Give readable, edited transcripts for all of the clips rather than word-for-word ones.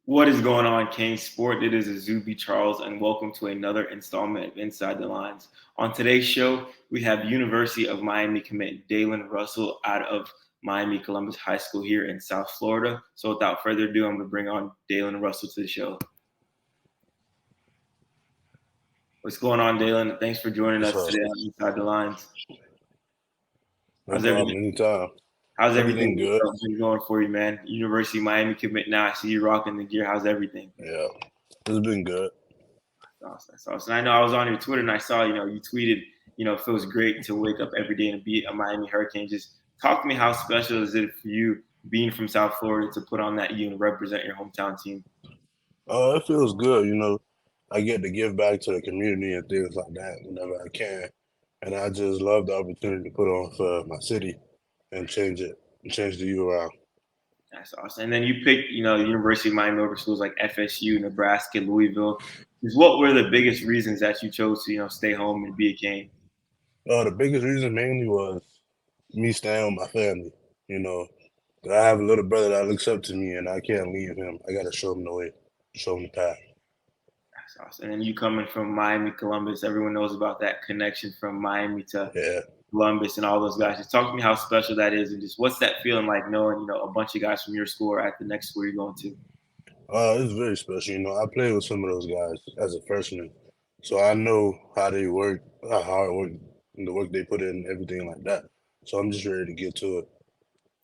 What is going on, King Sport? It is Azubi Charles, and welcome to another installment of Inside the Lines. On today's show, we have University of Miami commit Daylen Russell out of Miami Columbus High School here in South Florida. So without further ado, I'm going to bring on Daylen Russell to the show. What's going on, Daylen? Thanks for joining What's us up? today on Inside the Lines. No How's problem. everything? Anytime. How's Everything everything good. been going for you, man? University of Miami commit now. I see you rocking the gear. How's everything? Yeah, it's been good. Awesome. That's awesome. I know I was on your Twitter and I saw, you tweeted, it feels great to wake up every day and beat a Miami Hurricane. Just talk to me, how special is it for you being from South Florida to put on that U and represent your hometown team? It feels good. I get to give back to the community and things like that whenever I can, and I just love the opportunity to put on for my city and change the U around. That's awesome. And then you picked, the University of Miami over schools like FSU, Nebraska, Louisville. Just what were the biggest reasons that you chose to, stay home and be a Cane? The biggest reason mainly was me staying with my family. You know, 'Cause I have a little brother that looks up to me, and I can't leave him. I gotta show him the way, show him the path. That's awesome. And then you coming from Miami, Columbus, everyone knows about that connection from Miami to Yeah. Columbus and all those guys. Just talk to me how special that is, and just what's that feeling like knowing a bunch of guys from your school are at the next school you're going to. It's very special. I played with some of those guys as a freshman, so I know how they work, how hard work, and the work they put in, everything like that. So I'm just ready to get to it.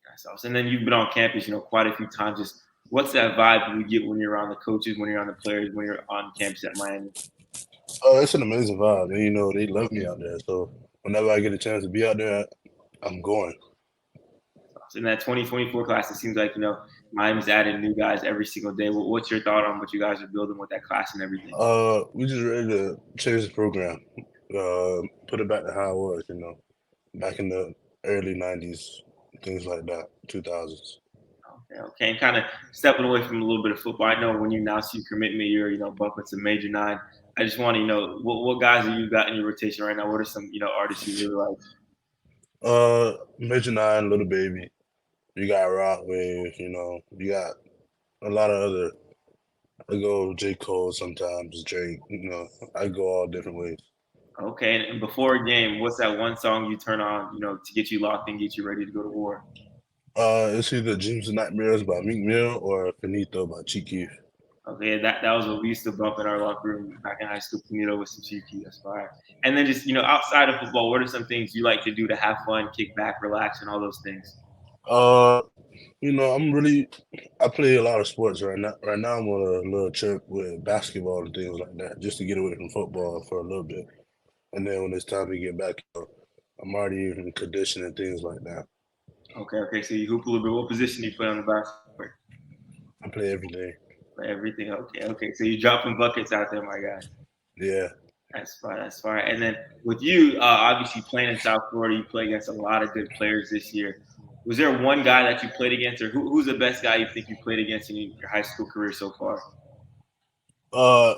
That's awesome. And then you've been on campus, quite a few times. Just what's that vibe you get when you're around the coaches, when you're on the players, when you're on campus at Miami? It's an amazing vibe, and they love me out there. So whenever I get a chance to be out there, I'm going. In that 2024 class, it seems like Miami's adding new guys every single day. What's your thought on what you guys are building with that class and everything? We just ready to change the program, put it back to how it was. Back in the early '90s, things like that, 2000s. Okay. And kind of stepping away from a little bit of football. I know when you announce your commitment, you're bumping to Major Nine. I just want to know what guys have you got in your rotation right now? What are some artists you really like? Major Nine, Little Baby. You got Rock Wave. You got a lot of other. I go J. Cole sometimes, Drake. I go all different ways. Okay, and before a game, what's that one song you turn on, to get you locked in, get you ready to go to war? It's either Dreams and Nightmares by Meek Mill or Finito by Chief Keef. Okay, that was what we used to bump in our locker room back in high school. Pinito with some cheeky, that's fire. And then just outside of football, what are some things you like to do to have fun, kick back, relax, and all those things? Uh, I play a lot of sports right now. Right now, I'm on a little trip with basketball and things like that, just to get away from football for a little bit. And then when it's time to get back, I'm already in condition and things like that. Okay. So you hoop a little bit. What position do you play on the basketball court? I play every day. Everything. Okay. So you dropping buckets out there, my guy. Yeah. That's fine. That's fine. And then with you, obviously playing in South Florida, you play against a lot of good players this year. Was there one guy that you played against, or who's the best guy you think you played against in your high school career so far? Uh,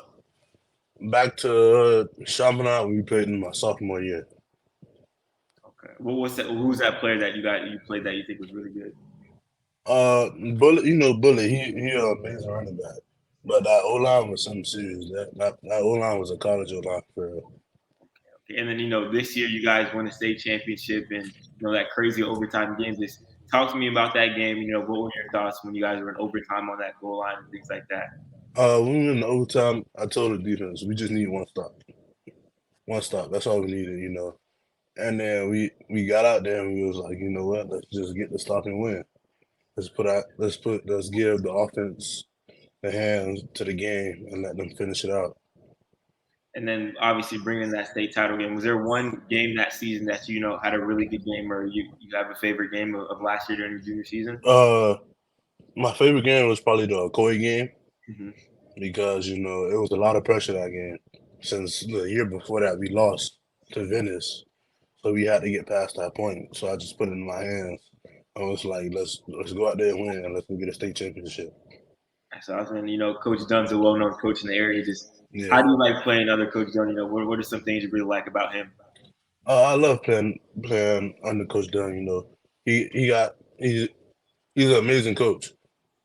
Back to Chaminade when we played in my sophomore year. Okay. What's that? Who's that player that you played that you think was really good? Bullet, Bullet, he an amazing running back. But that O line was something serious. That O line was a college O line for real. Okay. And then this year you guys won a state championship and that crazy overtime game. Just talk to me about that game. What were your thoughts when you guys were in overtime on that goal line and things like that? When we were in overtime, I told the defense we just need one stop. One stop. That's all we needed. And then we got out there and we was like, you know what? Let's just get the stop and win. Let's give the offense the hands to the game and let them finish it out. And then obviously bringing that state title game. Was there one game that season that had a really good game, or you have a favorite game of last year during your junior season? My favorite game was probably the Koi game Mm-hmm. because it was a lot of pressure that game. Since the year before that, we lost to Venice, so we had to get past that point. So I just put it in my hands. I was like, let's go out there and win, and let's go get a state championship. So I was saying, Coach Dunn's a well-known coach in the area. Just how Yeah, do you like playing other Coach Dunn? What are some things you really like about him? I love playing under Coach Dunn. He got he's an amazing coach.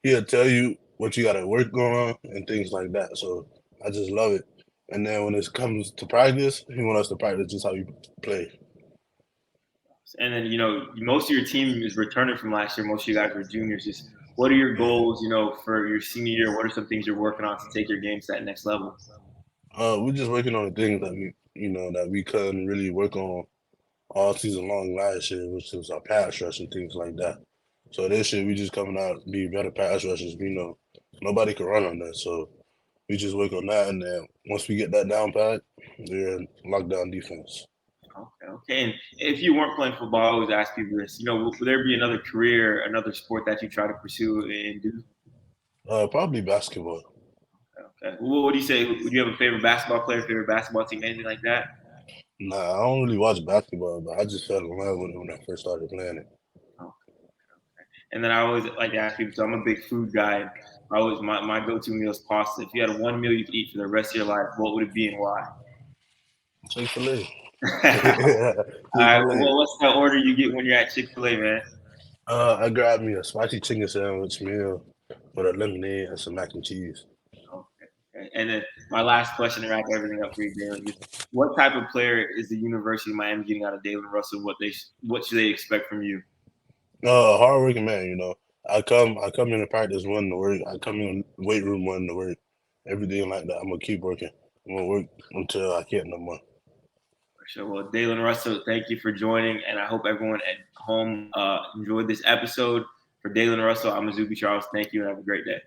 He'll tell you. what you got to work on and things like that. So I just love it. And then when it comes to practice, he want us to practice just how you play. And then, most of your team is returning from last year. Most of you guys were juniors. Just what are your goals, for your senior year? What are some things you're working on to take your game to that next level? We're just working on the things that we couldn't really work on all season long last year, which was our pass rush and things like that. So this year we just coming out to be better pass rushers. We know nobody can run on that, so we just work on that, and then once we get that down pat, we're in lockdown defense. Okay, okay. And if you weren't playing football, I always ask people this. Would there be another career, another sport that you try to pursue and do? Probably basketball. Okay. What do you say? Would you have a favorite basketball player, favorite basketball team, anything like that? Nah, I don't really watch basketball, but I just fell in love with it when I first started playing it. Okay. And then I always like to ask people. So I'm a big food guy. I always my go-to meal is pasta. If you had one meal you could eat for the rest of your life, what would it be and why? Chick-fil-A. All right. Chick-fil-A. Well, what's the order you get when you're at Chick-fil-A, man? I grabbed me a spicy chicken sandwich meal with a lemonade and some mac and cheese. Okay. Okay. And then my last question to wrap everything up for you, Daylen, is what type of player is the University of Miami getting out of Daylen Russell? What should they expect from you? Hardworking man, I come in the practice wanting to work. I come in the weight room wanting to work. Everything like that. I'm gonna keep working. I'm gonna work until I can't no more. For sure. Well, Daylen Russell, thank you for joining, and I hope everyone at home enjoyed this episode. For Daylen Russell, I'm Azubi Charles. Thank you, and have a great day.